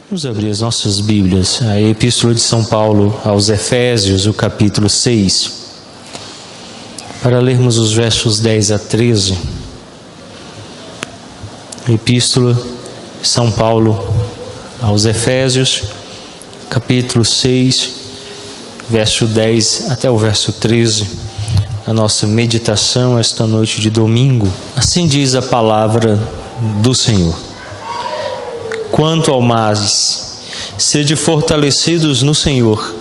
Vamos abrir as nossas Bíblias, a Epístola de São Paulo aos Efésios, o capítulo 6, para lermos os versos 10 a 13. Epístola de São Paulo aos Efésios, capítulo 6, verso 10 até o verso 13, a nossa meditação esta noite de domingo. Assim diz a palavra do Senhor: quanto ao mais, sede fortalecidos no Senhor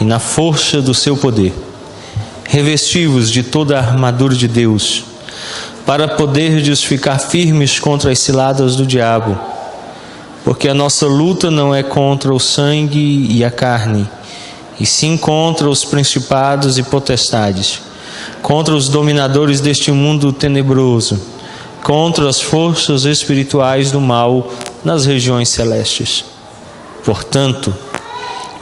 e na força do seu poder, revesti-vos de toda a armadura de Deus, para poderdes ficar firmes contra as ciladas do diabo, porque a nossa luta não é contra o sangue e a carne, e sim contra os principados e potestades, contra os dominadores deste mundo tenebroso, contra as forças espirituais do mal nas regiões celestes. Portanto,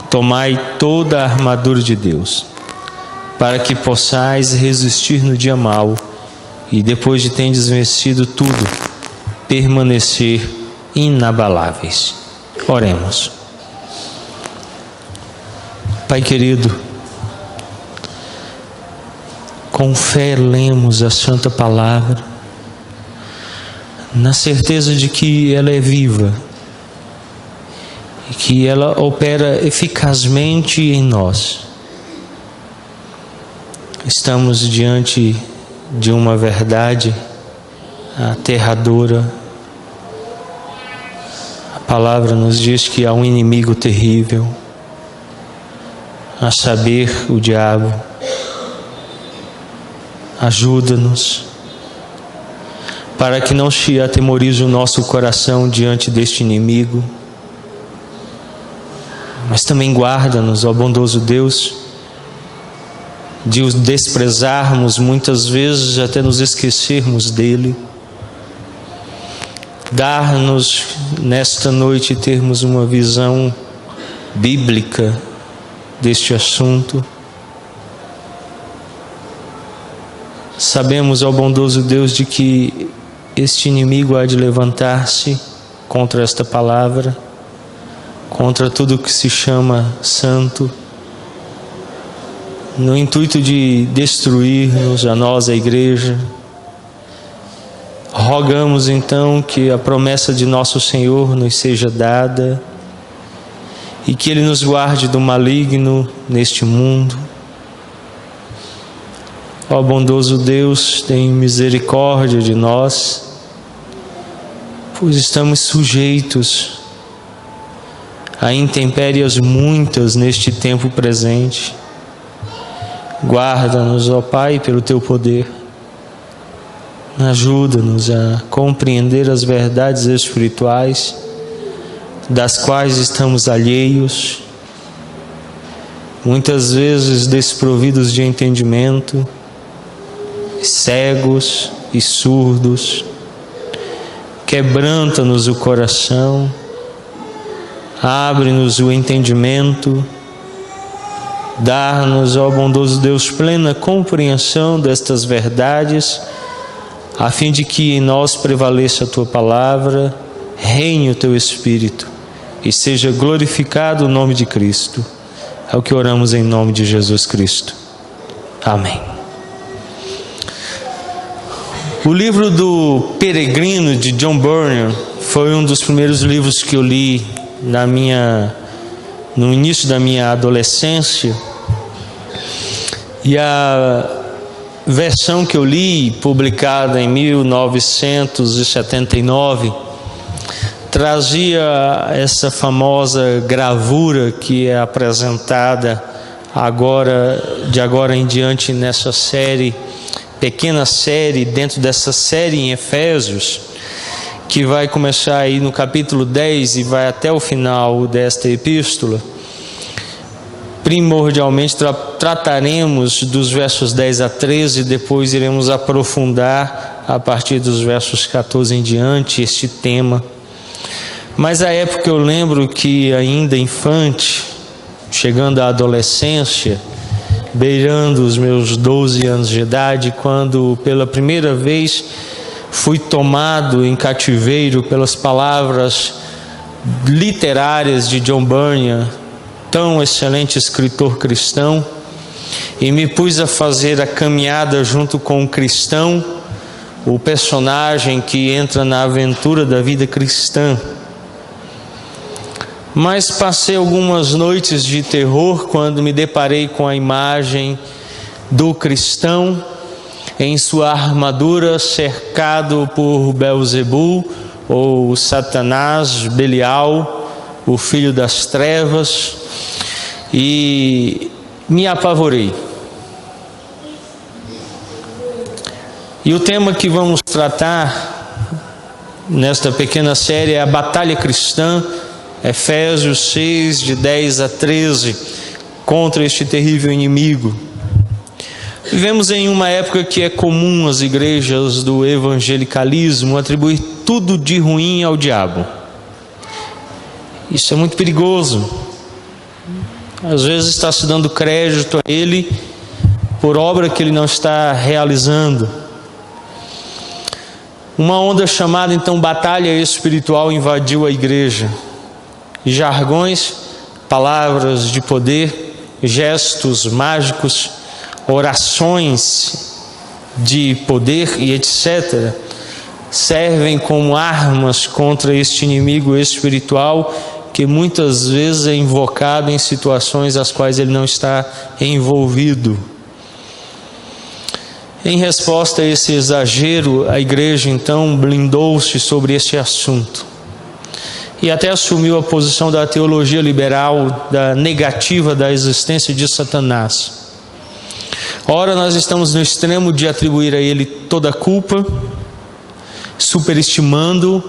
tomai toda a armadura de Deus, para que possais resistir no dia mau, e depois de tendes vencido tudo, permanecer inabaláveis. Oremos. Pai querido, com fé lemos a Santa Palavra, na certeza de que ela é viva e que ela opera eficazmente em nós. Estamos diante de uma verdade aterradora. A palavra nos diz que há um inimigo terrível, a saber, o diabo. Ajuda-nos para que não se atemorize o nosso coração diante deste inimigo, mas também guarda-nos, ó bondoso Deus, de o desprezarmos, muitas vezes até nos esquecermos dele. Dar-nos nesta noite termos uma visão bíblica deste assunto. Sabemos, ó bondoso Deus, de que este inimigo há de levantar-se contra esta palavra, contra tudo que se chama santo, no intuito de destruir-nos, a nós, a igreja. Rogamos então que a promessa de nosso Senhor nos seja dada e que Ele nos guarde do maligno neste mundo. Ó bondoso Deus, tem misericórdia de nós, pois estamos sujeitos a intempéries muitas neste tempo presente. Guarda-nos, ó Pai, pelo Teu poder. Ajuda-nos a compreender as verdades espirituais, das quais estamos alheios, muitas vezes desprovidos de entendimento, cegos e surdos. Quebranta-nos o coração, abre-nos o entendimento, dá-nos, ó bondoso Deus, plena compreensão destas verdades, a fim de que em nós prevaleça a Tua palavra, reine o Teu Espírito e seja glorificado o nome de Cristo. É o que oramos em nome de Jesus Cristo. Amém. O livro do Peregrino, de John Bunyan, foi um dos primeiros livros que eu li no início da minha adolescência. E a versão que eu li, publicada em 1979, trazia essa famosa gravura que é apresentada de agora em diante nessa série, pequena série dentro dessa série em Efésios, que vai começar aí no capítulo 10 e vai até o final desta epístola. Primordialmente trataremos dos versos 10 a 13, depois iremos aprofundar a partir dos versos 14 em diante este tema. Mas à época eu lembro que ainda infante, chegando à adolescência, beirando os meus 12 anos de idade, quando pela primeira vez fui tomado em cativeiro pelas palavras literárias de John Bunyan, tão excelente escritor cristão, e me pus a fazer a caminhada junto com um cristão, o personagem que entra na aventura da vida cristã. Mas passei algumas noites de terror quando me deparei com a imagem do cristão em sua armadura, cercado por Belzebu, ou Satanás, Belial, o filho das trevas, e me apavorei. E o tema que vamos tratar nesta pequena série é a batalha cristã, Efésios 6, de 10 a 13, contra este terrível inimigo. Vivemos em uma época que é comum as igrejas do evangelicalismo atribuir tudo de ruim ao diabo. Isso é muito perigoso. Às vezes está se dando crédito a ele por obra que ele não está realizando. Uma onda chamada então batalha espiritual invadiu a igreja. Jargões, palavras de poder, gestos mágicos, orações de poder e etc. servem como armas contra este inimigo espiritual que muitas vezes é invocado em situações às quais ele não está envolvido. Em resposta a esse exagero, a igreja então blindou-se sobre esse assunto e até assumiu a posição da teologia liberal, da negativa da existência de Satanás. Ora, nós estamos no extremo de atribuir a ele toda a culpa, superestimando,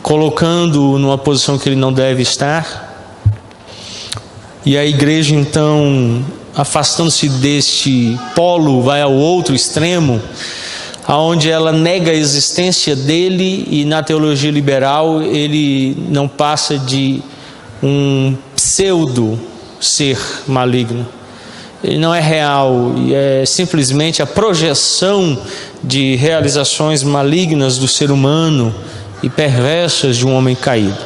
colocando-o numa posição que ele não deve estar. E a igreja então, afastando-se deste polo, vai ao outro extremo, aonde ela nega a existência dele, e na teologia liberal ele não passa de um pseudo ser maligno. Ele não é real, e é simplesmente a projeção de realizações malignas do ser humano e perversas de um homem caído.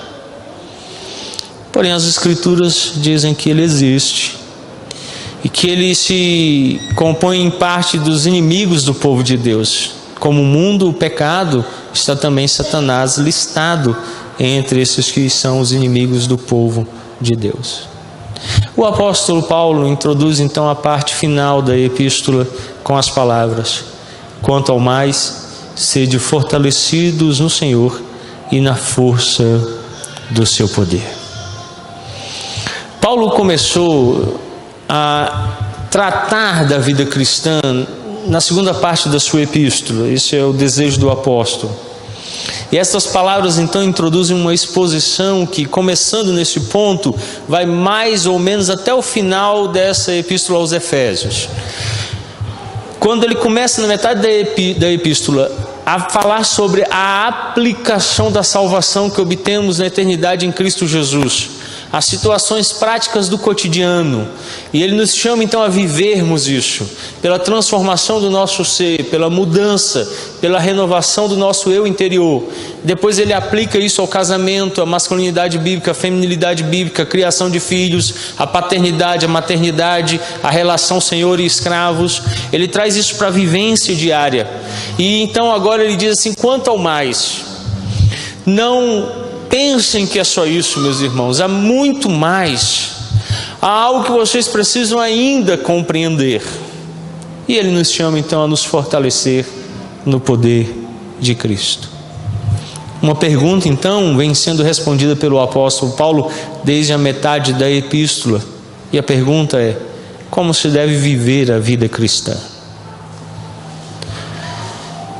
Porém, as Escrituras dizem que ele existe e que ele se compõe em parte dos inimigos do povo de Deus. Como o mundo, o pecado, está também Satanás listado entre esses que são os inimigos do povo de Deus. O apóstolo Paulo introduz então a parte final da epístola com as palavras: quanto ao mais, sede fortalecidos no Senhor e na força do seu poder. Paulo começou a tratar da vida cristã na segunda parte da sua epístola. Esse é o desejo do apóstolo. E estas palavras então introduzem uma exposição que, começando nesse ponto, vai mais ou menos até o final dessa epístola aos Efésios. Quando ele começa na metade da epístola a falar sobre a aplicação da salvação que obtemos na eternidade em Cristo Jesus, as situações práticas do cotidiano, e ele nos chama então a vivermos isso, pela transformação do nosso ser, pela mudança, pela renovação do nosso eu interior. Depois ele aplica isso ao casamento, à masculinidade bíblica, à feminilidade bíblica, a criação de filhos, a paternidade, a maternidade, a relação senhor e escravos. Ele traz isso para a vivência diária. E então agora ele diz assim: quanto ao mais, não pensem que é só isso, meus irmãos, há muito mais, há algo que vocês precisam ainda compreender. E ele nos chama então a nos fortalecer no poder de Cristo. Uma pergunta então vem sendo respondida pelo apóstolo Paulo desde a metade da epístola, e a pergunta é: como se deve viver a vida cristã?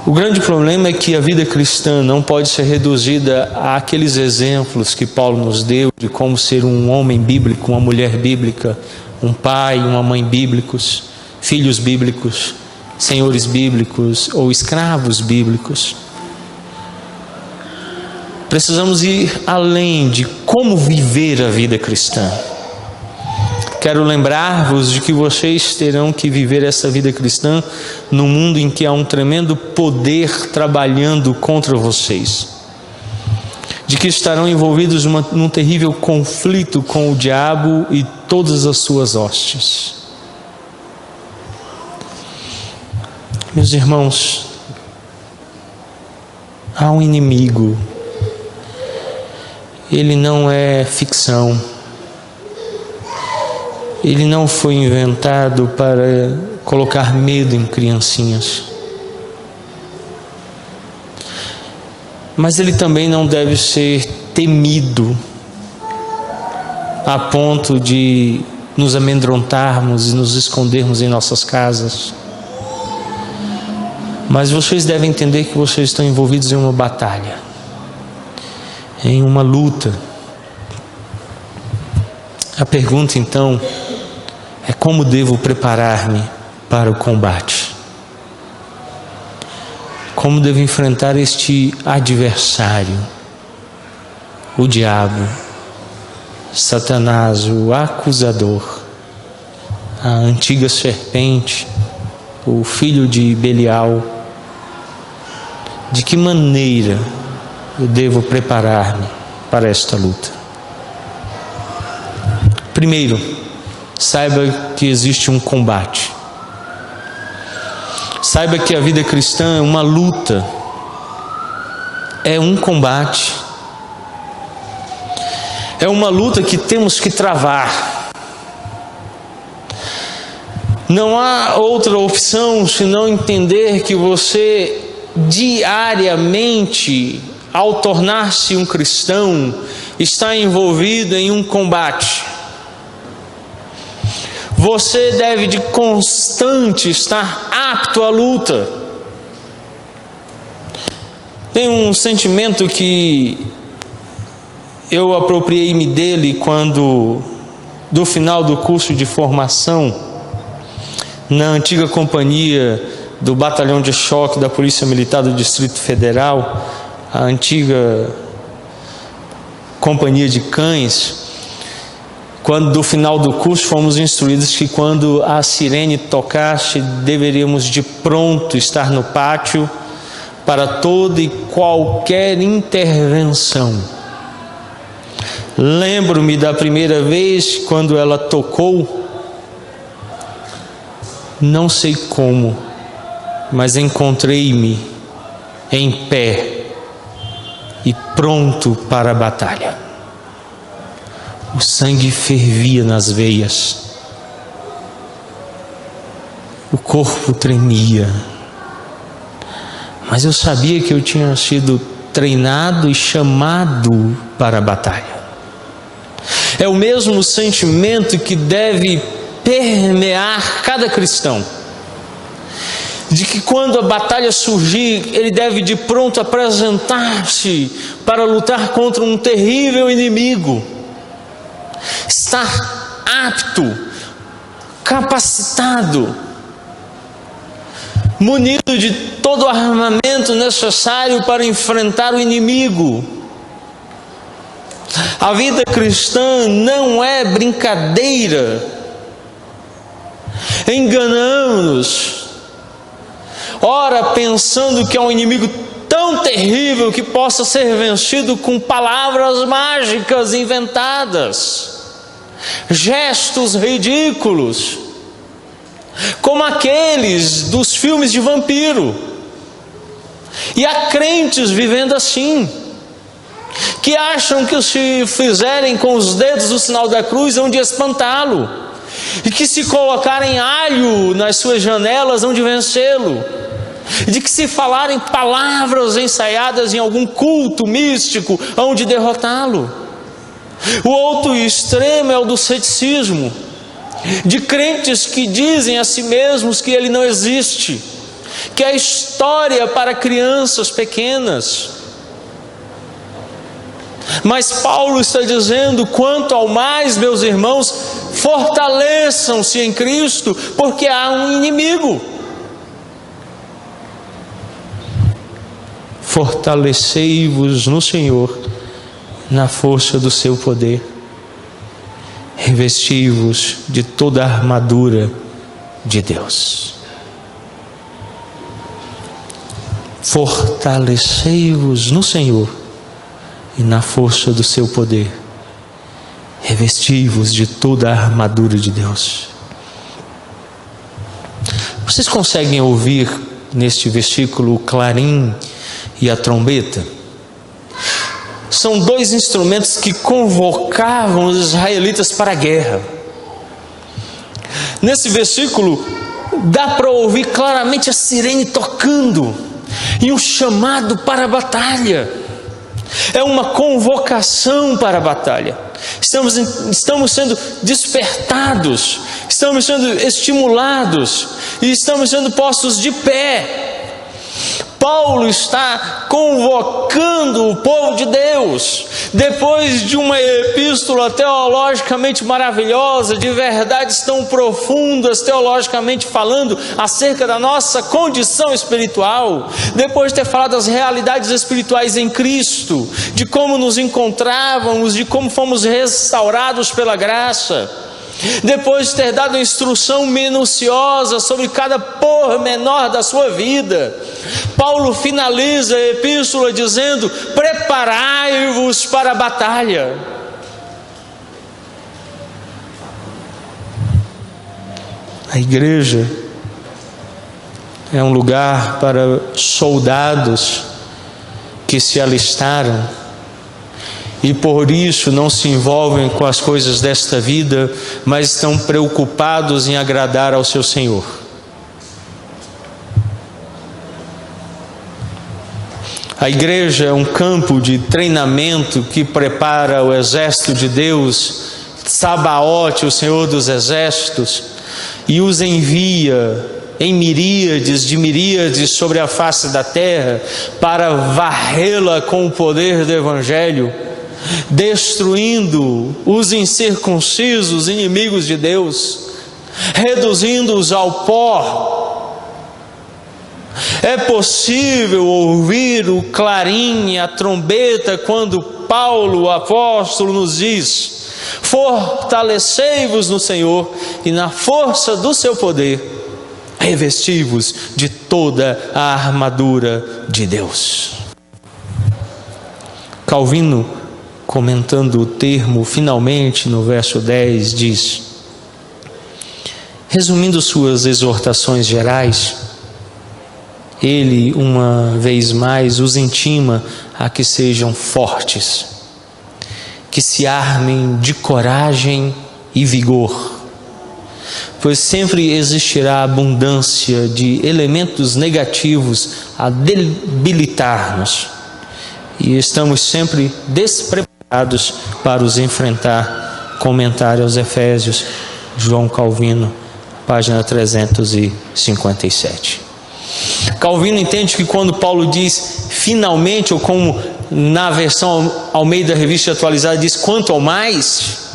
O grande problema é que a vida cristã não pode ser reduzida àqueles exemplos que Paulo nos deu de como ser um homem bíblico, uma mulher bíblica, um pai, uma mãe bíblicos, filhos bíblicos, senhores bíblicos ou escravos bíblicos. Precisamos ir além de como viver a vida cristã. Quero lembrar-vos de que vocês terão que viver essa vida cristã num mundo em que há um tremendo poder trabalhando contra vocês. de que estarão envolvidos num terrível conflito com o diabo e todas as suas hostes. Meus irmãos, há um inimigo. Ele não é ficção. Ele não foi inventado para colocar medo em criancinhas. Mas ele também não deve ser temido a ponto de nos amedrontarmos e nos escondermos em nossas casas. Mas vocês devem entender que vocês estão envolvidos em uma batalha, em uma luta. A pergunta então é: como devo preparar-me para o combate? Como devo enfrentar este adversário, o diabo, Satanás, o acusador, a antiga serpente, o filho de Belial? De que maneira eu devo preparar-me para esta luta? Primeiro, saiba que existe um combate. Saiba que a vida cristã é uma luta, é um combate, é uma luta que temos que travar. Não há outra opção senão entender que você diariamente, ao tornar-se um cristão, está envolvido em um combate. Você deve de constante estar apto à luta. Tem um sentimento que eu apropriei-me dele quando, do final do curso de formação, na antiga companhia do Batalhão de Choque da Polícia Militar do Distrito Federal, a antiga Companhia de Cães, quando do final do curso fomos instruídos que quando a sirene tocasse, deveríamos de pronto estar no pátio para toda e qualquer intervenção. Lembro-me da primeira vez quando ela tocou, não sei como, mas encontrei-me em pé e pronto para a batalha. O sangue fervia nas veias, o corpo tremia, mas eu sabia que eu tinha sido treinado e chamado para a batalha. É o mesmo sentimento que deve permear cada cristão, de que quando a batalha surgir, ele deve de pronto apresentar-se para lutar contra um terrível inimigo. Estar apto, capacitado, munido de todo o armamento necessário para enfrentar o inimigo. A vida cristã não é brincadeira. Enganamos-nos, ora pensando que é um inimigo tão terrível que possa ser vencido com palavras mágicas inventadas, gestos ridículos, como aqueles dos filmes de vampiro. E há crentes vivendo assim, que acham que se fizerem com os dedos o sinal da cruz vão de espantá-lo, e que se colocarem alho nas suas janelas vão de vencê-lo, de que se falarem palavras ensaiadas em algum culto místico hão de derrotá-lo. O outro extremo é o do ceticismo, de crentes que dizem a si mesmos que ele não existe, que é história para crianças pequenas. Mas Paulo está dizendo: quanto ao mais, meus irmãos, fortaleçam-se em Cristo, porque há um inimigo. Fortalecei-vos no Senhor, na força do seu poder. Revesti-vos de toda a armadura de Deus. Fortalecei-vos no Senhor e na força do seu poder. Revesti-vos de toda a armadura de Deus. Vocês conseguem ouvir neste versículo o clarim e a trombeta? São dois instrumentos que convocavam os israelitas para a guerra. Nesse versículo, dá para ouvir claramente a sirene tocando e um chamado para a batalha. É uma convocação para a batalha. Estamos sendo despertados, estamos sendo estimulados e estamos sendo postos de pé. Paulo está convocando o povo de Deus, depois de uma epístola teologicamente maravilhosa, de verdades tão profundas, teologicamente falando, acerca da nossa condição espiritual, depois de ter falado das realidades espirituais em Cristo, de como nos encontrávamos, de como fomos restaurados pela graça, depois de ter dado instrução minuciosa sobre cada pormenor da sua vida, Paulo finaliza a epístola dizendo: preparai-vos para a batalha. A igreja é um lugar para soldados que se alistaram e por isso não se envolvem com as coisas desta vida, mas estão preocupados em agradar ao seu Senhor. A igreja é um campo de treinamento que prepara o exército de Deus, Sabaote, o Senhor dos exércitos, e os envia em miríades de miríades sobre a face da terra para varrê-la com o poder do Evangelho, destruindo os incircuncisos inimigos de Deus, reduzindo-os ao pó. É possível ouvir o clarim e a trombeta quando Paulo, o apóstolo, nos diz: fortalecei-vos no Senhor e na força do seu poder, revesti-vos de toda a armadura de Deus. Calvino, comentando o termo finalmente no verso 10, diz: resumindo suas exortações gerais, ele, uma vez mais, os intima a que sejam fortes, que se armem de coragem e vigor, pois sempre existirá abundância de elementos negativos a debilitar-nos, e estamos sempre despreparados para os enfrentar. Comentário aos Efésios, João Calvino, página 357. Calvino entende que quando Paulo diz finalmente, ou como na versão Almeida Revista Atualizada diz quanto ao mais,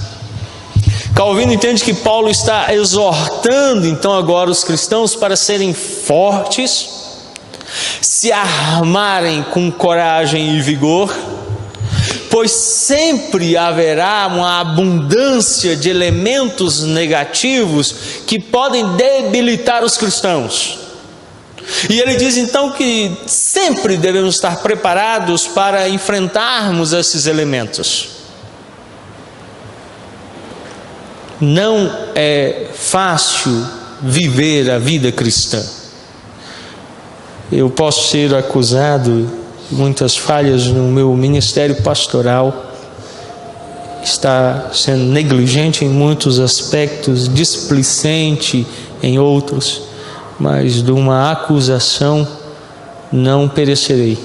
Calvino entende que Paulo está exortando então agora os cristãos para serem fortes, se armarem com coragem e vigor, pois sempre haverá uma abundância de elementos negativos que podem debilitar os cristãos. E ele diz então que sempre devemos estar preparados para enfrentarmos esses elementos. Não é fácil viver a vida cristã. Eu posso ser acusado de muitas falhas no meu ministério pastoral, está sendo negligente em muitos aspectos, displicente em outros, mas de uma acusação não perecerei,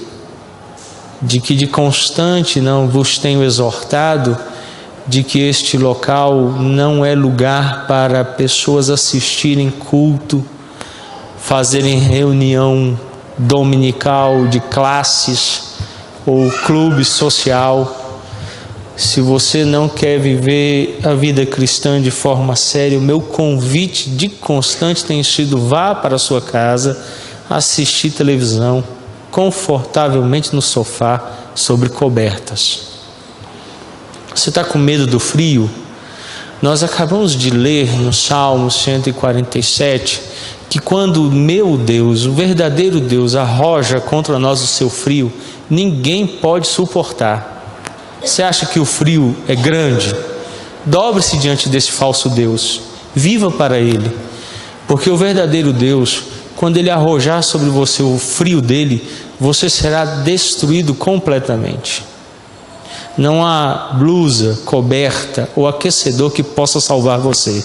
de que de constante não vos tenho exortado, de que este local não é lugar para pessoas assistirem culto, fazerem reunião dominical de classes ou clube social. Se você não quer viver a vida cristã de forma séria, o meu convite de constante tem sido: vá para a sua casa, assistir televisão, confortavelmente no sofá, sobre cobertas. Você está com medo do frio? Nós acabamos de ler no Salmo 147, que quando meu Deus, o verdadeiro Deus, arroja contra nós o seu frio, ninguém pode suportar. Você acha que o frio é grande? Dobre-se diante desse falso Deus. Viva para Ele. Porque o verdadeiro Deus, quando Ele arrojar sobre você o frio dele, você será destruído completamente. Não há blusa, coberta ou aquecedor que possa salvar você.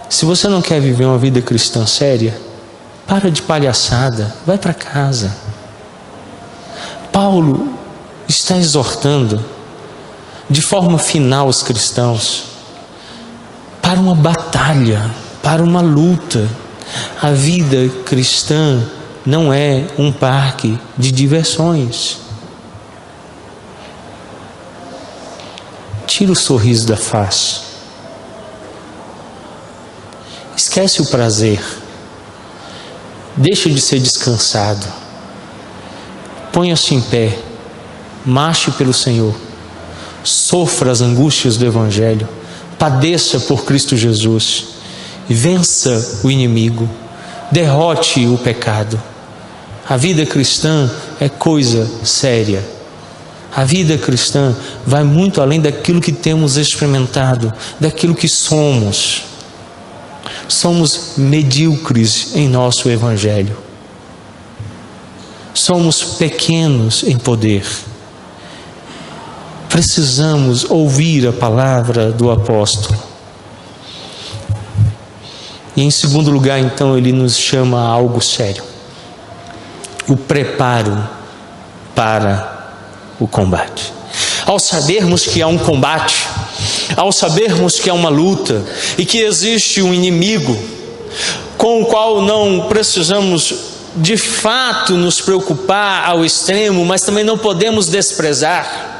Se você não quer viver uma vida cristã séria, para de palhaçada, vai para casa. Paulo está exortando de forma final os cristãos para uma batalha, para uma luta. A vida cristã não é um parque de diversões. Tira o sorriso da face. Esquece o prazer. Deixa de ser descansado. Ponha-se em pé. Marche pelo Senhor. Sofra as angústias do Evangelho. Padeça por Cristo Jesus. Vença o inimigo. Derrote o pecado. A vida cristã é coisa séria. A vida cristã vai muito além daquilo que temos experimentado, daquilo que somos. Somos medíocres em nosso Evangelho. Somos pequenos em poder. Precisamos ouvir a palavra do apóstolo. E em segundo lugar, então, ele nos chama a algo sério. O preparo para o combate. Ao sabermos que há um combate, ao sabermos que há uma luta e que existe um inimigo com o qual não precisamos de fato nos preocupar ao extremo, mas também não podemos desprezar.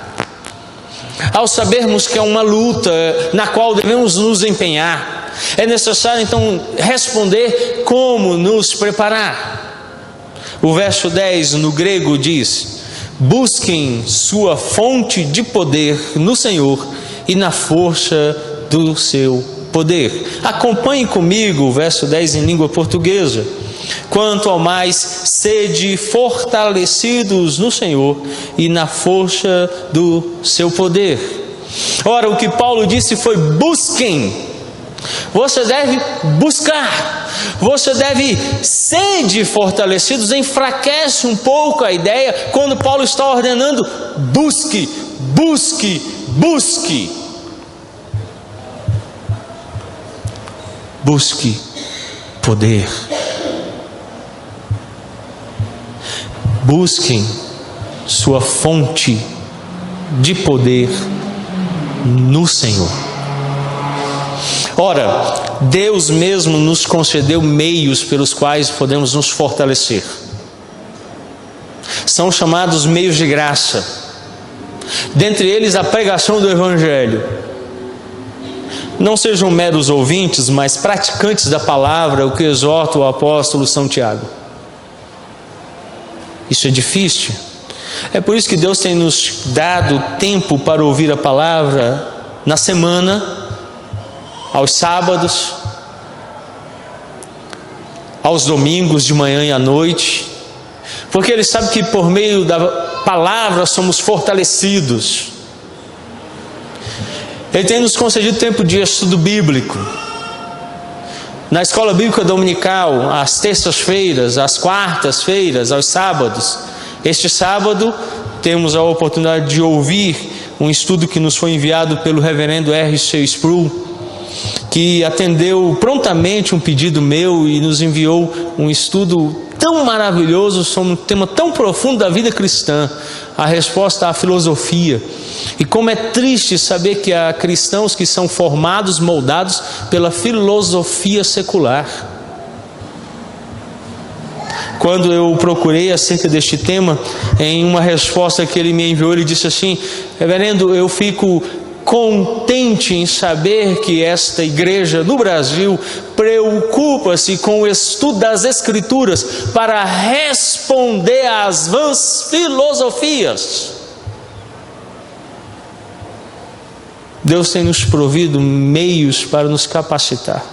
Ao sabermos que é uma luta na qual devemos nos empenhar, é necessário então responder como nos preparar. O verso 10 no grego diz: busquem sua fonte de poder no Senhor e na força do seu poder. Acompanhe comigo o verso 10 em língua portuguesa. Quanto ao mais, sede fortalecidos no Senhor e na força do seu poder. Ora, o que Paulo disse foi: busquem. Você deve buscar. Você deve ser fortalecidos. Enfraquece um pouco a ideia quando Paulo está ordenando: busque, busque, busque. Busque poder. Busquem sua fonte de poder no Senhor. Ora, Deus mesmo nos concedeu meios pelos quais podemos nos fortalecer. São chamados meios de graça. Dentre eles, a pregação do Evangelho. Não sejam meros ouvintes, mas praticantes da palavra, o que exorta o apóstolo São Tiago. Isso é difícil. É por isso que Deus tem nos dado tempo para ouvir a palavra na semana, aos sábados, aos domingos de manhã e à noite, porque Ele sabe que por meio da palavra somos fortalecidos. Ele tem nos concedido tempo de estudo bíblico. Na escola bíblica dominical, às terças-feiras, às quartas-feiras, aos sábados. Este sábado temos a oportunidade de ouvir um estudo que nos foi enviado pelo reverendo R.C. Sproul, que atendeu prontamente um pedido meu e nos enviou um estudo tão maravilhoso sobre um tema tão profundo da vida cristã, a resposta à filosofia. E como é triste saber que há cristãos que são formados, moldados pela filosofia secular. Quando eu procurei acerca deste tema, em uma resposta que ele me enviou, ele disse assim: reverendo, eu fico contente em saber que esta igreja no Brasil preocupa-se com o estudo das Escrituras para responder às vãs filosofias. Deus tem nos provido meios para nos capacitar.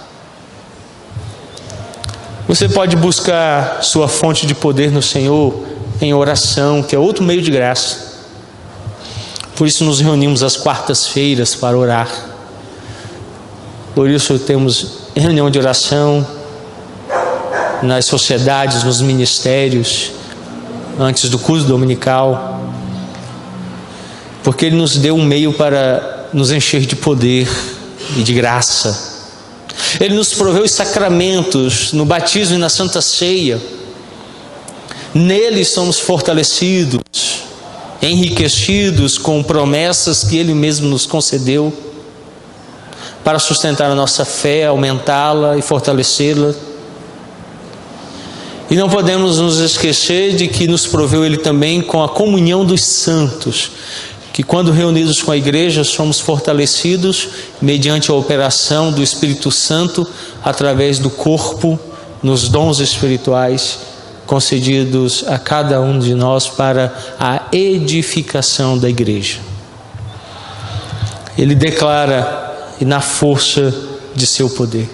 Você pode buscar sua fonte de poder no Senhor em oração, que é outro meio de graça. Por isso nos reunimos às quartas-feiras para orar. Por isso temos reunião de oração nas sociedades, nos ministérios, antes do culto dominical, porque Ele nos deu um meio para nos encher de poder e de graça. Ele nos proveu os sacramentos no batismo e na Santa Ceia. Nele somos fortalecidos, enriquecidos com promessas que Ele mesmo nos concedeu para sustentar a nossa fé, aumentá-la e fortalecê-la. E não podemos nos esquecer de que nos proveu Ele também com a comunhão dos santos, que quando reunidos com a igreja somos fortalecidos mediante a operação do Espírito Santo através do corpo, nos dons espirituais concedidos a cada um de nós para a edificação da igreja. Ele declara, e na força de seu poder,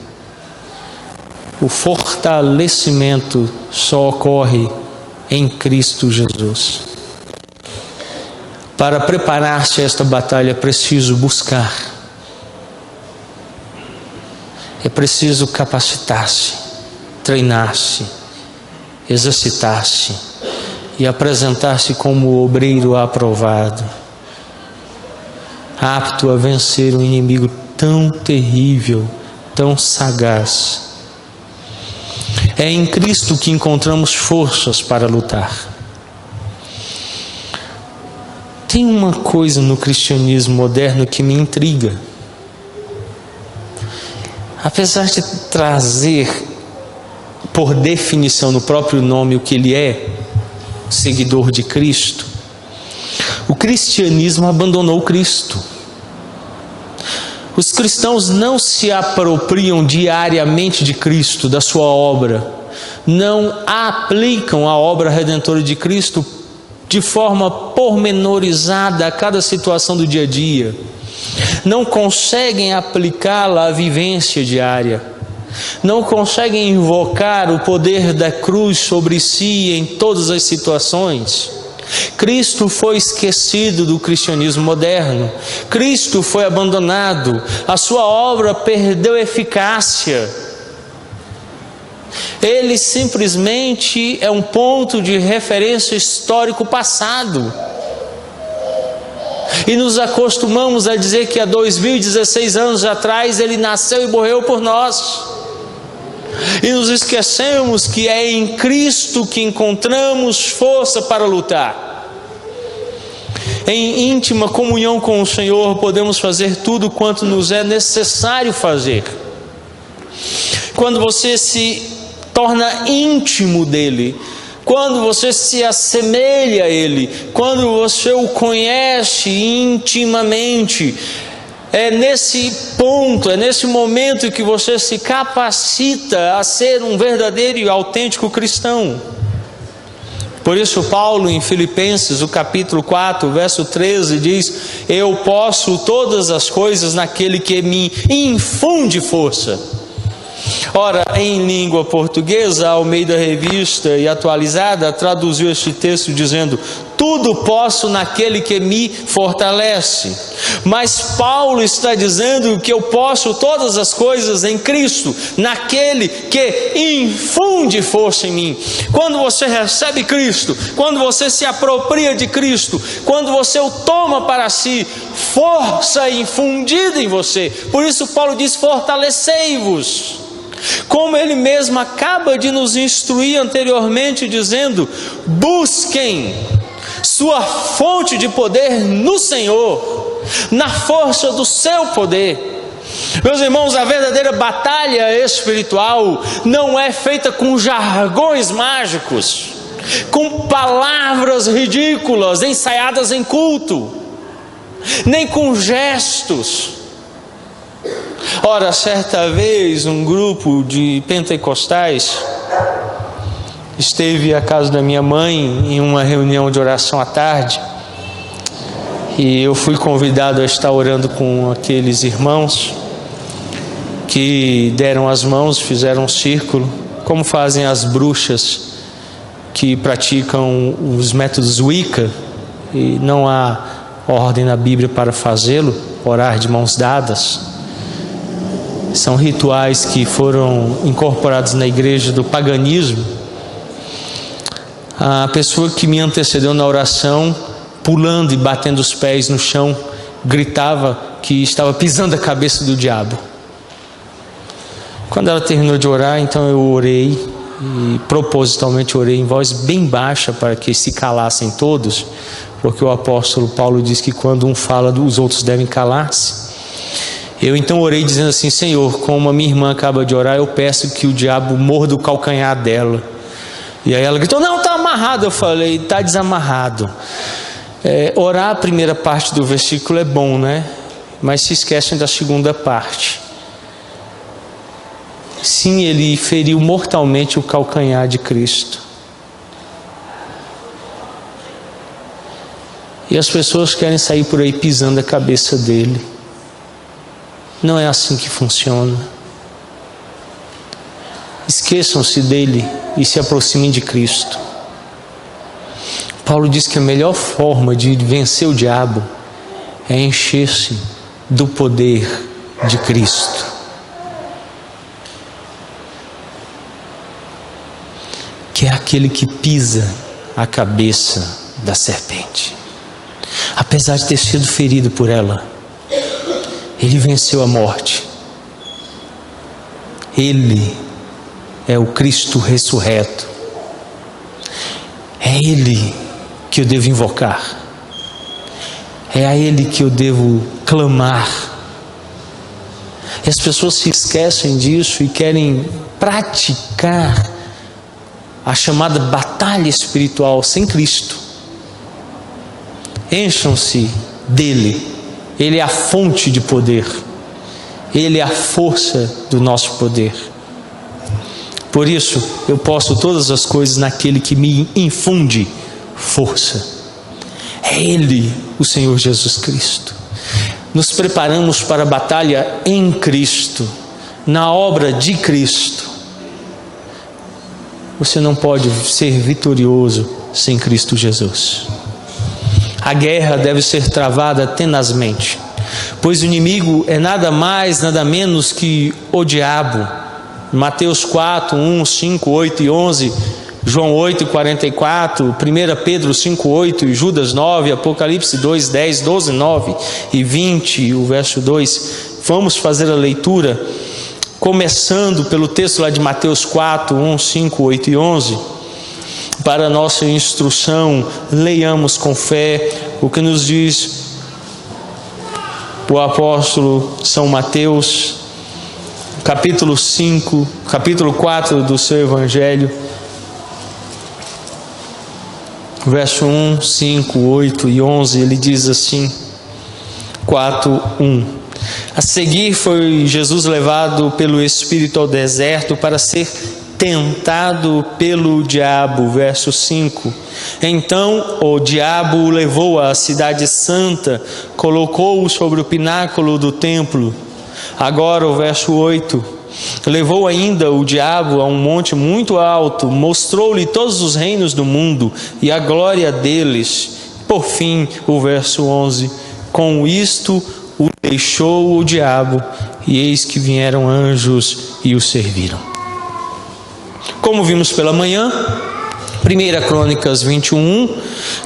o fortalecimento só ocorre em Cristo Jesus. Para preparar-se a esta batalha é preciso buscar, é preciso capacitar-se, treinar-se, exercitar-se e apresentar-se como obreiro aprovado, apto a vencer um inimigo tão terrível, tão sagaz. É em Cristo que encontramos forças para lutar. Tem uma coisa no cristianismo moderno que me intriga. Apesar de trazer, por definição, no próprio nome o que ele é, seguidor de Cristo, o cristianismo abandonou Cristo. Os cristãos não se apropriam diariamente de Cristo, da sua obra, não aplicam a obra redentora de Cristo de forma pormenorizada a cada situação do dia a dia, não conseguem aplicá-la à vivência diária, não conseguem invocar o poder da cruz sobre si em todas as situações. Cristo foi esquecido do cristianismo moderno, Cristo foi abandonado, a sua obra perdeu eficácia. Ele simplesmente é um ponto de referência histórico passado. E nos acostumamos a dizer que há 2016 anos atrás Ele nasceu e morreu por nós. E nos esquecemos que é em Cristo que encontramos força para lutar. Em íntima comunhão com o Senhor podemos fazer tudo quanto nos é necessário fazer. Quando você se torna íntimo dele, quando você se assemelha a ele, quando você o conhece intimamente, é nesse ponto, é nesse momento que você se capacita a ser um verdadeiro e autêntico cristão. Por isso Paulo em Filipenses, o capítulo 4, verso 13 diz: eu posso todas as coisas naquele que me infunde força. Ora, em língua portuguesa, a Almeida Revista e Atualizada traduziu este texto dizendo: tudo posso naquele que me fortalece. Mas Paulo está dizendo que eu posso todas as coisas em Cristo, naquele que infunde força em mim. Quando você recebe Cristo, quando você se apropria de Cristo, quando você o toma para si, força infundida em você. Por isso Paulo diz: fortalecei-vos. Como ele mesmo acaba de nos instruir anteriormente, dizendo: busquem sua fonte de poder no Senhor, na força do seu poder. Meus irmãos, a verdadeira batalha espiritual não é feita com jargões mágicos, com palavras ridículas ensaiadas em culto, nem com gestos. Ora, certa vez um grupo de pentecostais esteve à casa da minha mãe em uma reunião de oração à tarde, e eu fui convidado a estar orando com aqueles irmãos que deram as mãos, fizeram um círculo, como fazem as bruxas que praticam os métodos Wicca, e não há ordem na Bíblia para fazê-lo, orar de mãos dadas. São rituais que foram incorporados na igreja do paganismo. A pessoa que me antecedeu na oração, pulando e batendo os pés no chão, gritava que estava pisando a cabeça do diabo. Quando ela terminou de orar, então eu orei, e propositalmente orei em voz bem baixa para que se calassem todos, porque o apóstolo Paulo diz que quando um fala, os outros devem calar-se. Eu então orei dizendo assim: Senhor, como a minha irmã acaba de orar, eu peço que o diabo morda o calcanhar dela. E aí ela gritou: não, está amarrado. Eu falei: está desamarrado. Orar a primeira parte do versículo é bom, né? Mas se esquecem da segunda parte. Sim, ele feriu mortalmente o calcanhar de Cristo. E as pessoas querem sair por aí pisando a cabeça dele. Não é assim que funciona. Esqueçam-se dele e se aproximem de Cristo. Paulo diz que a melhor forma de vencer o diabo é encher-se do poder de Cristo. Que é aquele que pisa a cabeça da serpente. Apesar de ter sido ferido por ela, ele venceu a morte. Ele é o Cristo ressurreto. É Ele que eu devo invocar. É a Ele que eu devo clamar. E as pessoas se esquecem disso e querem praticar a chamada batalha espiritual sem Cristo. Encham-se dele. Ele é a fonte de poder. Ele é a força do nosso poder. Por isso, eu posso todas as coisas naquele que me infunde força. É Ele, o Senhor Jesus Cristo. Nos preparamos para a batalha em Cristo, na obra de Cristo. Você não pode ser vitorioso sem Cristo Jesus. A guerra deve ser travada tenazmente, pois o inimigo é nada mais, nada menos que o diabo. Mateus 4, 1, 5, 8 e 11, João 8, 44, 1 Pedro 5, 8 e Judas 9, Apocalipse 2, 10, 12, 9 e 20, o verso 2. Vamos fazer a leitura, começando pelo texto lá de Mateus 4, 1, 5, 8 e 11. Para nossa instrução, leiamos com fé o que nos diz o apóstolo São Mateus, capítulo 4 do seu Evangelho, verso 1, 5, 8 e 11, ele diz assim, 4, 1. A seguir foi Jesus levado pelo Espírito ao deserto para ser tentado pelo diabo, verso 5. Então o diabo o levou à cidade santa, colocou-o sobre o pináculo do templo. Agora o verso 8. Levou ainda o diabo a um monte muito alto, mostrou-lhe todos os reinos do mundo e a glória deles. Por fim, o verso 11. Com isto o deixou o diabo, e eis que vieram anjos e o serviram. Como vimos pela manhã, 1 Crônicas 21,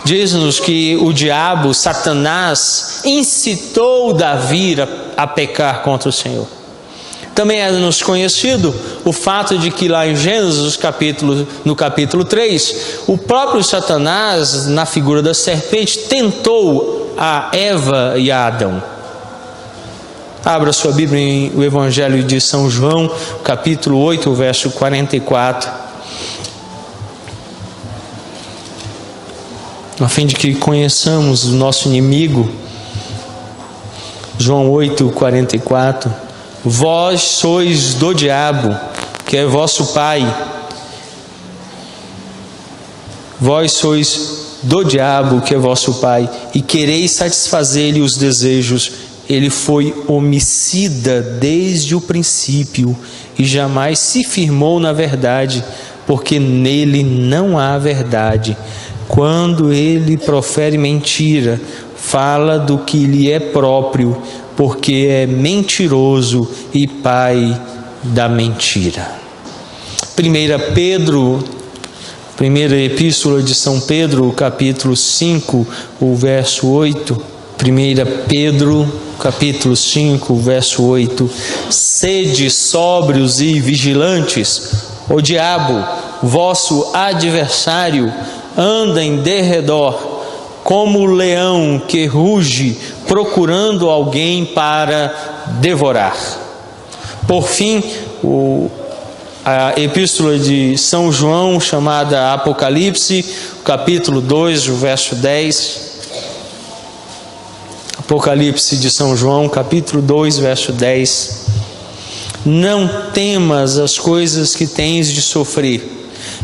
diz-nos que o diabo, Satanás, incitou Davi a pecar contra o Senhor. Também é-nos conhecido o fato de que lá em Gênesis, no capítulo 3, o próprio Satanás, na figura da serpente, tentou a Eva e a Adão. Abra sua Bíblia em o Evangelho de São João, capítulo 8, verso 44. A fim de que conheçamos o nosso inimigo. João 8, 44. Vós sois do diabo, que é vosso pai. Vós sois do diabo, que é vosso pai, e quereis satisfazer-lhe os desejos. Ele foi homicida desde o princípio e jamais se firmou na verdade, porque nele não há verdade. Quando ele profere mentira, fala do que lhe é próprio, porque é mentiroso e pai da mentira. Primeira Epístola de São Pedro, capítulo 5, o verso 8. 1 Pedro, capítulo 5, verso 8. Sede sóbrios e vigilantes, o diabo, vosso adversário, anda em derredor, como o leão que ruge, procurando alguém para devorar. Por fim, a epístola de São João, chamada Apocalipse, capítulo 2, o verso 10. Apocalipse de São João, capítulo 2, verso 10. Não temas as coisas que tens de sofrer.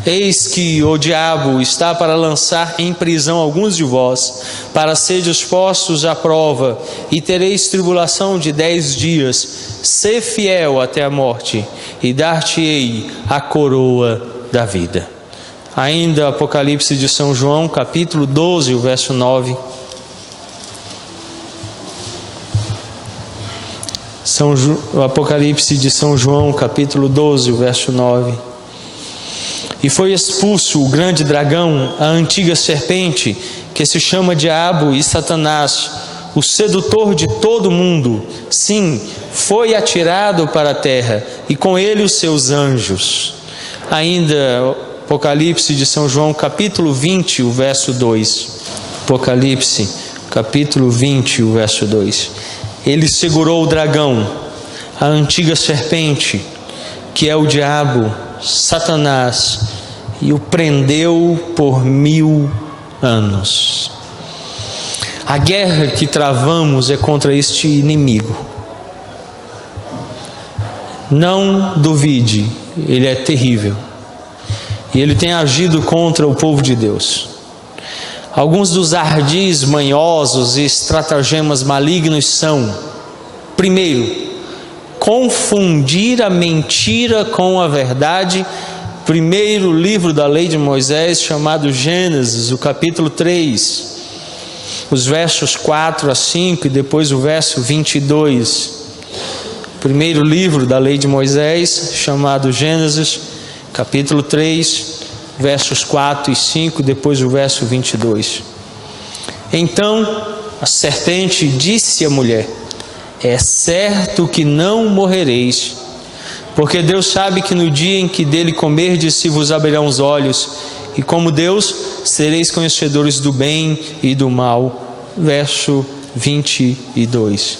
Eis que o diabo está para lançar em prisão alguns de vós, para serdes postos à prova, e tereis tribulação de 10 dias. Sê fiel até a morte, e dar-te-ei a coroa da vida. Ainda Apocalipse de São João, capítulo 12, o verso 9. O Apocalipse de São João, capítulo 12, o verso 9. E foi expulso o grande dragão, a antiga serpente, que se chama Diabo e Satanás, o sedutor de todo mundo. Sim, foi atirado para a terra, e com ele os seus anjos. Ainda Apocalipse de São João, capítulo 20, o verso 2. Apocalipse, capítulo 20, o verso 2. Ele segurou o dragão, a antiga serpente, que é o diabo, Satanás, e o prendeu por 1000 anos. A guerra que travamos é contra este inimigo. Não duvide, ele é terrível. E ele tem agido contra o povo de Deus. Alguns dos ardis manhosos e estratagemas malignos são: primeiro, confundir a mentira com a verdade. Primeiro livro da lei de Moisés, chamado Gênesis, o capítulo 3, os versos 4 a 5 e depois o verso 22. Primeiro livro da lei de Moisés, chamado Gênesis, capítulo 3, versos 4 e 5, depois o verso 22. Então a serpente disse à mulher: é certo que não morrereis, porque Deus sabe que no dia em que dele comerdes se vos abrirão os olhos, e como Deus sereis conhecedores do bem e do mal. Verso 22.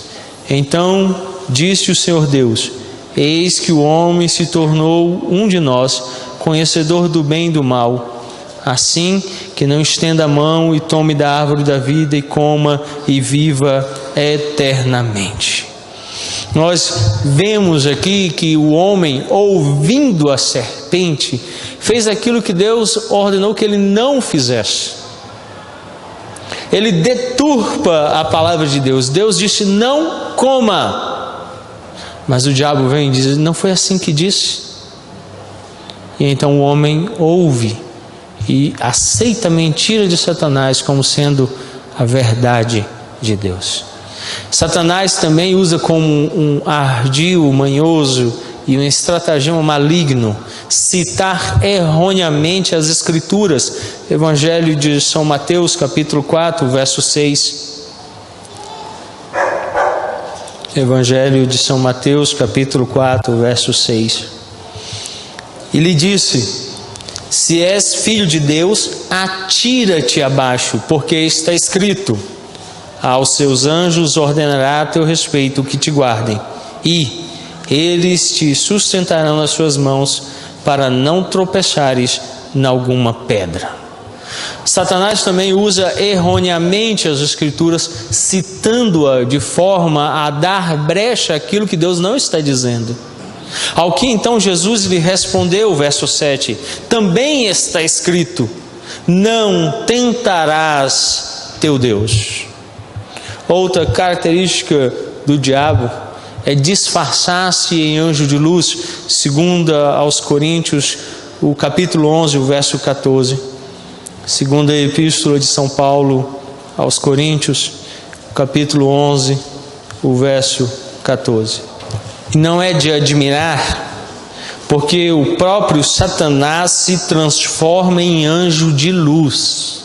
Então disse o Senhor Deus: eis que o homem se tornou um de nós, conhecedor do bem e do mal. Assim que não estenda a mão e tome da árvore da vida e coma e viva eternamente. Nós vemos aqui que o homem, ouvindo a serpente, fez aquilo que Deus ordenou que ele não fizesse. Ele deturpa a palavra de Deus. Deus disse: não coma. Mas o diabo vem e diz: não foi assim que disse. E então o homem ouve e aceita a mentira de Satanás como sendo a verdade de Deus. Satanás também usa como um ardil manhoso e um estratagema maligno citar erroneamente as Escrituras. Evangelho de São Mateus, capítulo 4, verso 6. Evangelho de São Mateus, capítulo 4, verso 6. E lhe disse: se és filho de Deus, atira-te abaixo, porque está escrito: aos seus anjos ordenará a teu respeito que te guardem, e eles te sustentarão nas suas mãos, para não tropeçares em alguma pedra. Satanás também usa erroneamente as Escrituras, citando-a de forma a dar brecha àquilo que Deus não está dizendo. Ao que então Jesus lhe respondeu, verso 7, também está escrito: não tentarás teu Deus. Outra característica do diabo é disfarçar-se em anjo de luz, segundo aos Coríntios, o capítulo 11, o verso 14. Segunda Epístola de São Paulo aos Coríntios, capítulo 11, o verso 14. E não é de admirar, porque o próprio Satanás se transforma em anjo de luz.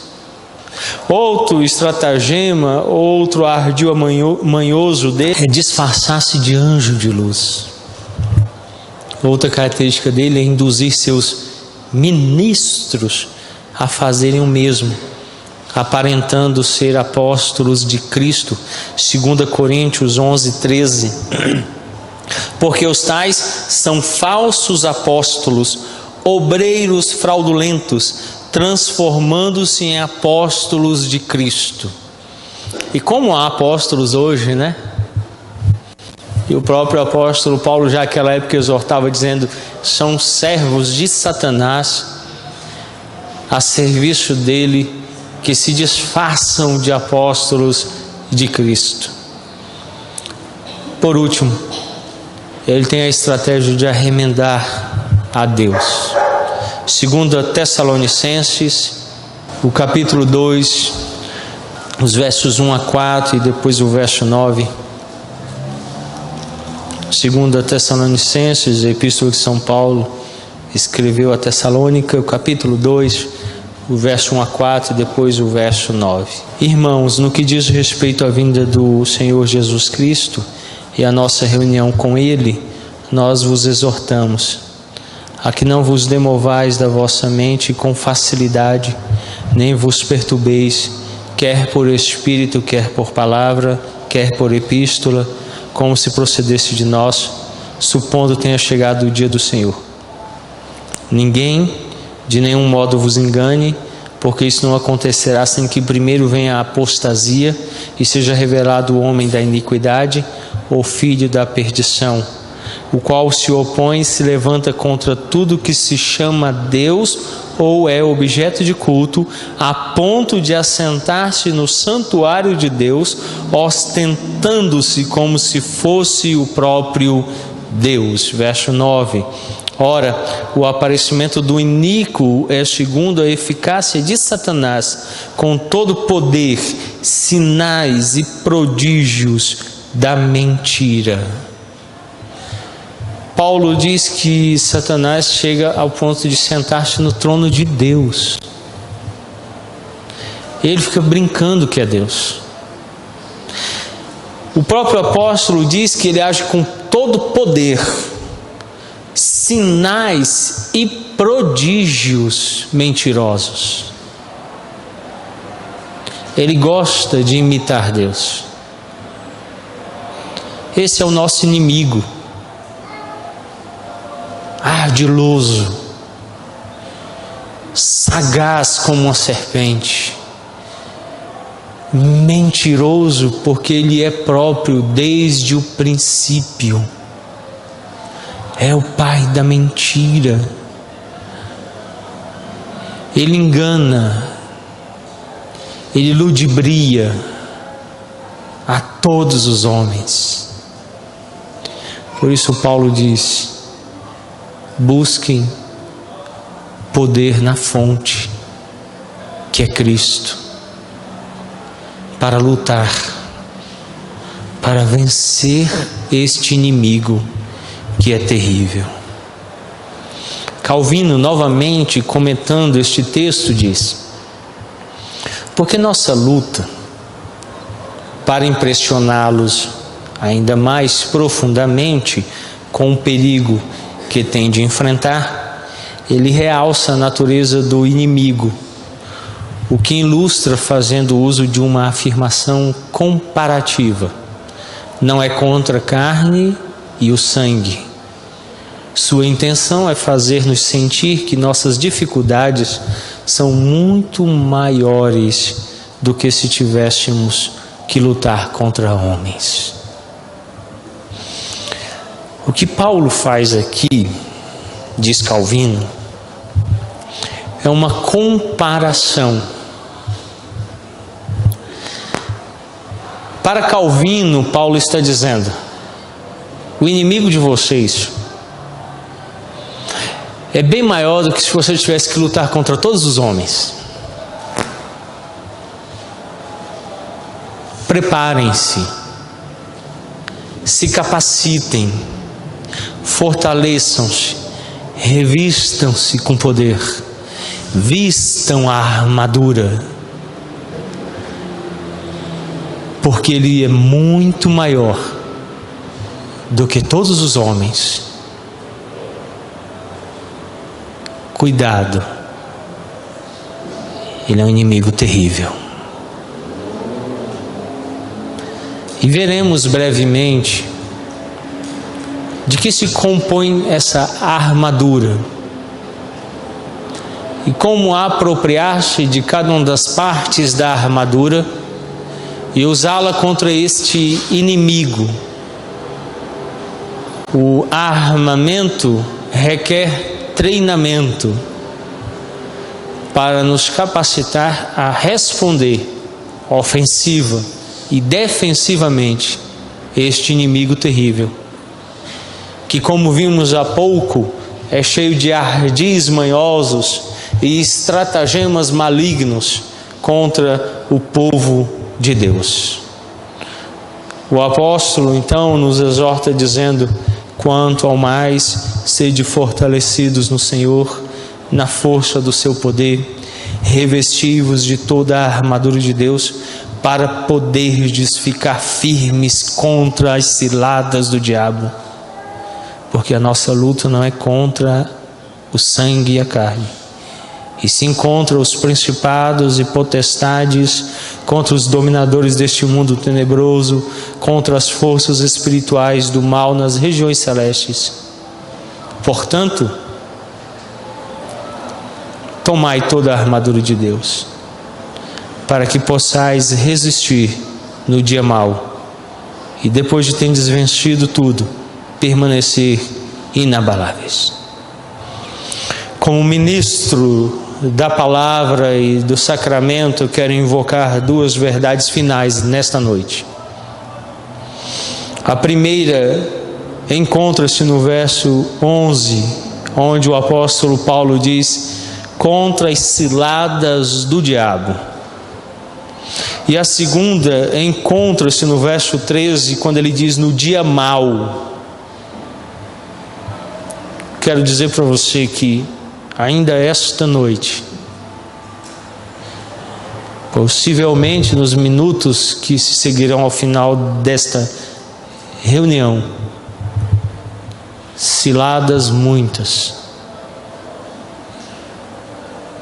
Outro estratagema, outro ardil manhoso dele é disfarçar-se de anjo de luz. Outra característica dele é induzir seus ministros a fazerem o mesmo, aparentando ser apóstolos de Cristo. 2 Coríntios 11, 13. Porque os tais são falsos apóstolos, obreiros fraudulentos, transformando-se em apóstolos de Cristo. E como há apóstolos hoje, né? E o próprio apóstolo Paulo, já naquela época, exortava dizendo: são servos de Satanás, a serviço dele, que se disfarçam de apóstolos de Cristo. Por último, ele tem a estratégia de arremendar a Deus. 2 Tessalonicenses, o capítulo 2, os versos 1 a 4 e depois o verso 9. 2 Tessalonicenses, a epístola de São Paulo escreveu a Tessalônica, o capítulo 2, o verso 1 a 4 e depois o verso 9. Irmãos, no que diz respeito à vinda do Senhor Jesus Cristo e a nossa reunião com Ele, nós vos exortamos a que não vos demovais da vossa mente com facilidade, nem vos perturbeis, quer por espírito, quer por palavra, quer por epístola, como se procedesse de nós, supondo tenha chegado o dia do Senhor. Ninguém de nenhum modo vos engane, porque isso não acontecerá sem que primeiro venha a apostasia e seja revelado o homem da iniquidade, o filho da perdição, o qual se opõe e se levanta contra tudo que se chama Deus ou é objeto de culto, a ponto de assentar-se no santuário de Deus, ostentando-se como se fosse o próprio Deus. Verso 9. Ora, o aparecimento do iníquo é segundo a eficácia de Satanás, com todo poder, sinais e prodígios da mentira. Paulo diz que Satanás chega ao ponto de sentar-se no trono de Deus. Ele fica brincando que é Deus. O próprio apóstolo diz que ele age com todo poder, sinais e prodígios mentirosos. Ele gosta de imitar Deus. Esse é o nosso inimigo. Ardiloso, sagaz como uma serpente, mentiroso porque ele é próprio desde o princípio. É o pai da mentira. Ele engana, ele ludibria a todos os homens. Por isso Paulo diz: busquem poder na fonte, que é Cristo, para lutar, para vencer este inimigo que é terrível. Calvino, novamente comentando este texto, diz: porque nossa luta, para impressioná-los ainda mais profundamente com o perigo que tem de enfrentar, ele realça a natureza do inimigo, o que ilustra fazendo uso de uma afirmação comparativa. Não é contra a carne e o sangue. Sua intenção é fazer-nos sentir que nossas dificuldades são muito maiores do que se tivéssemos que lutar contra homens. O que Paulo faz aqui, diz Calvino, é uma comparação. Para Calvino, Paulo está dizendo: o inimigo de vocês é bem maior do que se você tivesse que lutar contra todos os homes. Preparem-se, se capacitem, fortaleçam-se, revistam-se com poder, vistam a armadura, porque Ele é muito maior do que todos os homens. Cuidado, Ele é um inimigo terrível. E veremos brevemente de que se compõe essa armadura e como apropriar-se de cada uma das partes da armadura e usá-la contra este inimigo. O armamento requer treinamento para nos capacitar a responder ofensiva e defensivamente este inimigo terrível, que, como vimos há pouco, é cheio de ardis manhosos e estratagemas malignos contra o povo de Deus. O apóstolo então nos exorta dizendo: quanto ao mais, sede fortalecidos no Senhor, na força do seu poder, revesti-vos de toda a armadura de Deus, para poderdes ficar firmes contra as ciladas do diabo. Porque a nossa luta não é contra o sangue e a carne, e sim contra os principados e potestades, contra os dominadores deste mundo tenebroso, contra as forças espirituais do mal nas regiões celestes. Portanto, tomai toda a armadura de Deus, para que possais resistir no dia mau, e depois de terdes vencido tudo, permanecer inabaláveis. Como ministro da palavra e do sacramento, eu quero invocar duas verdades finais nesta noite. A primeira encontra-se no verso 11, onde o apóstolo Paulo diz: contra as ciladas do diabo. E a segunda encontra-se no verso 13, quando ele diz: no dia mau. Quero dizer para você que ainda esta noite, possivelmente nos minutos que se seguirão ao final desta reunião, ciladas muitas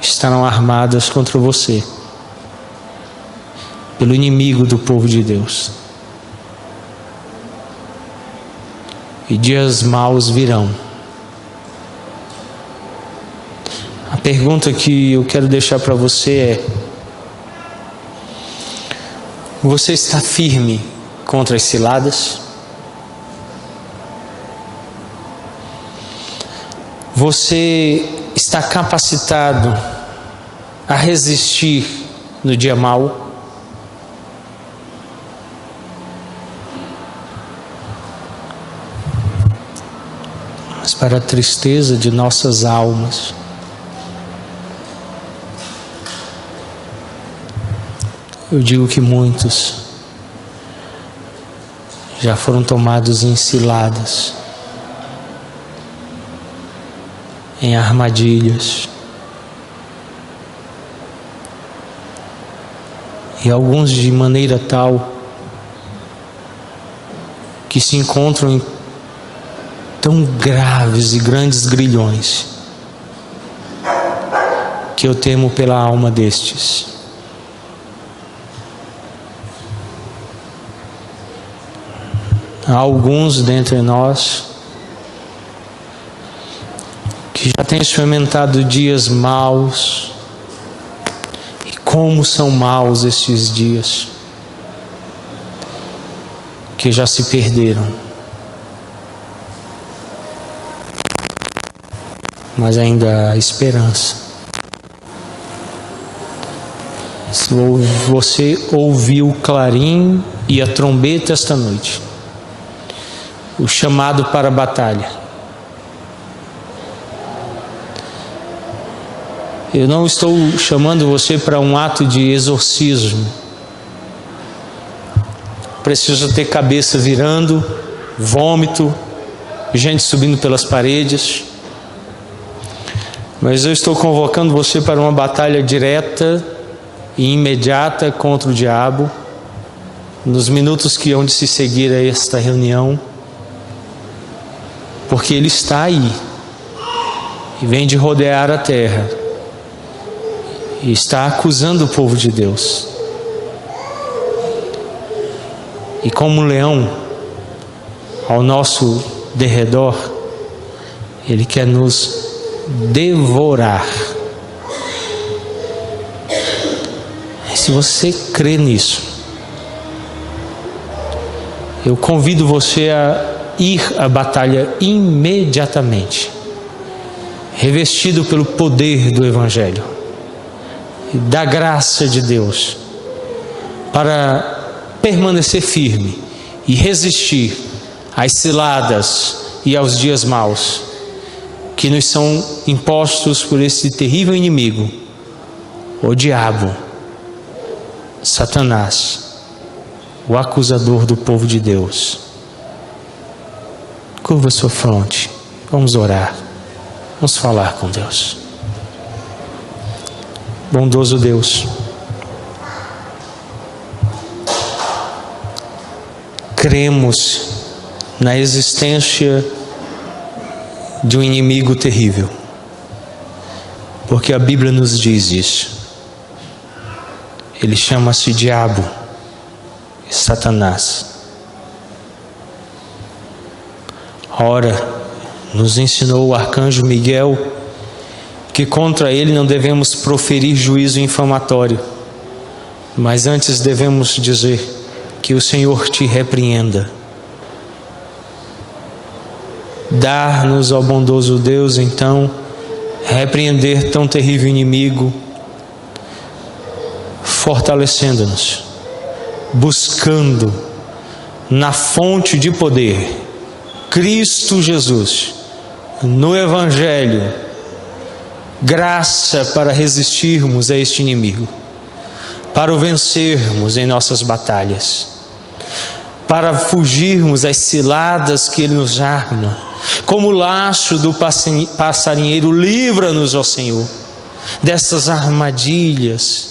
estarão armadas contra você, pelo inimigo do povo de Deus. E dias maus virão. A pergunta que eu quero deixar para você é: você está firme contra as ciladas? Você está capacitado a resistir no dia mau? Mas para a tristeza de nossas almas, eu digo que muitos já foram tomados em ciladas, em armadilhas, e alguns de maneira tal que se encontram em tão graves e grandes grilhões que eu temo pela alma destes. Há alguns dentre nós que já têm experimentado dias maus, e como são maus esses dias, que já se perderam. Mas ainda há esperança. Se você ouviu o clarim e a trombeta esta noite, o chamado para a batalha, eu não estou chamando você para um ato de exorcismo, precisa ter cabeça virando, vômito, gente subindo pelas paredes. Mas eu estou convocando você para uma batalha direta e imediata contra o diabo, nos minutos que hão de se seguir a esta reunião, porque ele está aí, e vem de rodear a terra, e está acusando o povo de Deus. E como um leão ao nosso derredor, ele quer nos devorar. Se você crê nisso, eu convido você a ir à batalha imediatamente, revestido pelo poder do Evangelho e da graça de Deus, para permanecer firme e resistir às ciladas e aos dias maus que nos são impostos por esse terrível inimigo, o diabo, Satanás, o acusador do povo de Deus. Curva sua fronte, vamos orar, vamos falar com Deus. Bondoso Deus, cremos na existência de um inimigo terrível, porque a Bíblia nos diz isso. Ele chama-se Diabo, Satanás. Ora, nos ensinou o arcanjo Miguel que contra ele não devemos proferir juízo infamatório, mas antes devemos dizer que o Senhor te repreenda. Dar-nos, ó bondoso Deus, então, repreender tão terrível inimigo, fortalecendo-nos, buscando na fonte de poder, Cristo Jesus, no Evangelho, graça para resistirmos a este inimigo, para o vencermos em nossas batalhas, para fugirmos às ciladas que ele nos arma. Como o laço do passarinheiro, livra-nos, ó Senhor, dessas armadilhas.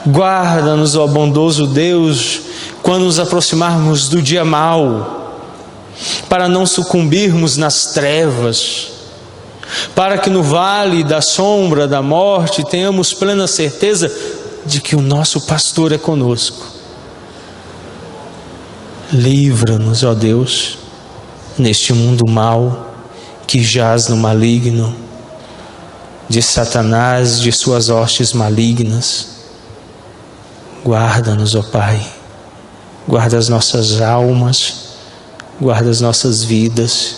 Guarda-nos, ó bondoso Deus, quando nos aproximarmos do dia mau, para não sucumbirmos nas trevas, para que no vale da sombra da morte tenhamos plena certeza de que o nosso pastor é conosco. Livra-nos, ó Deus, neste mundo mau que jaz no maligno, de Satanás, de suas hostes malignas. Guarda-nos, ó Pai, guarda as nossas almas, guarda as nossas vidas.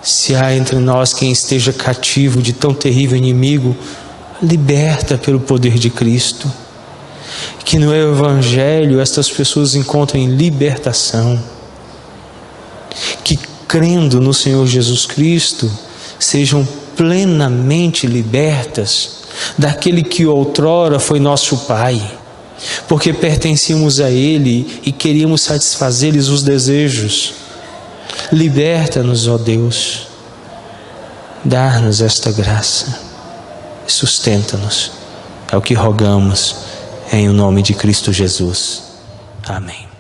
Se há entre nós quem esteja cativo de tão terrível inimigo, liberta pelo poder de Cristo. Que no Evangelho estas pessoas encontrem libertação. Que crendo no Senhor Jesus Cristo, sejam plenamente libertas daquele que outrora foi nosso Pai, porque pertencíamos a Ele e queríamos satisfazer-lhes os desejos. Liberta-nos, ó Deus, dá-nos esta graça, sustenta-nos, é o que rogamos, em o nome de Cristo Jesus. Amém.